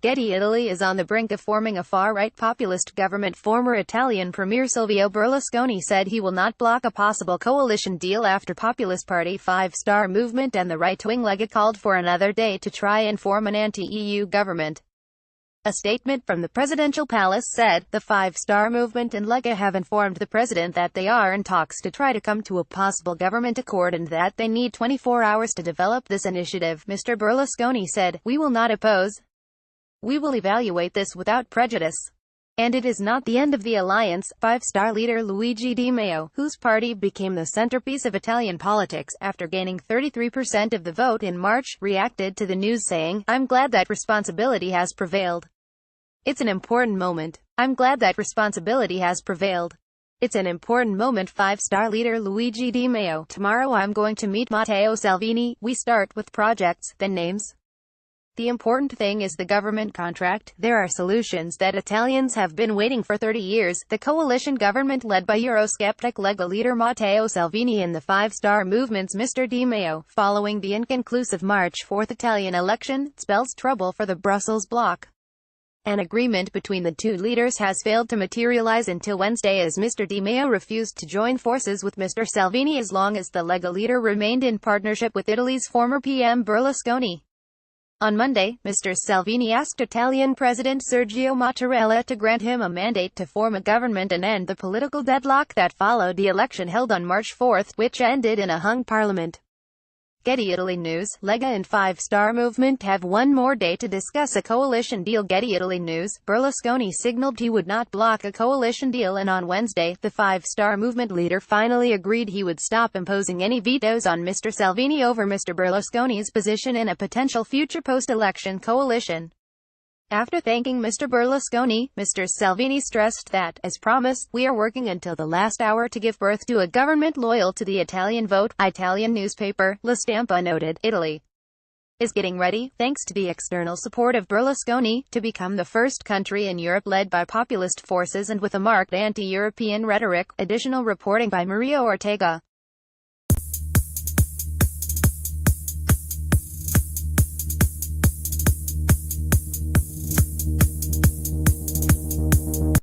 Getty Italy is on the brink of forming a far-right populist government. Former Italian Premier Silvio Berlusconi said he will not block a possible coalition deal after populist party Five Star Movement and the right-wing Lega called for another day to try and form an anti-EU government. A statement from the presidential palace said, "The Five Star Movement and Lega have informed the president that they are in talks to try to come to a possible government accord and that they need 24 hours to develop this initiative." Mr. Berlusconi said, "We will not oppose. We will evaluate this without prejudice. And it is not the end of the alliance." Five-Star leader Luigi Di Maio, whose party became the centerpiece of Italian politics after gaining 33% of the vote in March, reacted to the news saying, "I'm glad that responsibility has prevailed. It's an important moment. I'm glad that responsibility has prevailed. It's an important moment." Five-Star leader Luigi Di Maio, "Tomorrow I'm going to meet Matteo Salvini. We start with projects, then names. The important thing is the government contract. There are solutions that Italians have been waiting for 30 years. The coalition government led by eurosceptic Lega leader Matteo Salvini and the Five-Star Movement's Mr. Di Maio, following the inconclusive March 4 Italian election, spells trouble for the Brussels bloc. An agreement between the two leaders has failed to materialize until Wednesday as Mr. Di Maio refused to join forces with Mr. Salvini as long as the Lega leader remained in partnership with Italy's former PM Berlusconi. On Monday, Mr. Salvini asked Italian President Sergio Mattarella to grant him a mandate to form a government and end the political deadlock that followed the election held on March 4, which ended in a hung parliament. Getty Italy News, Lega and Five-Star Movement have one more day to discuss a coalition deal. Getty Italy News, Berlusconi signaled he would not block a coalition deal, and on Wednesday, the Five-Star Movement leader finally agreed he would stop imposing any vetoes on Mr. Salvini over Mr. Berlusconi's position in a potential future post-election coalition. After thanking Mr. Berlusconi, Mr. Salvini stressed that, as promised, "We are working until the last hour to give birth to a government loyal to the Italian vote." Italian newspaper, La Stampa noted, Italy is getting ready, thanks to the external support of Berlusconi, to become the first country in Europe led by populist forces and with a marked anti-European rhetoric. Additional reporting by Maria Ortega.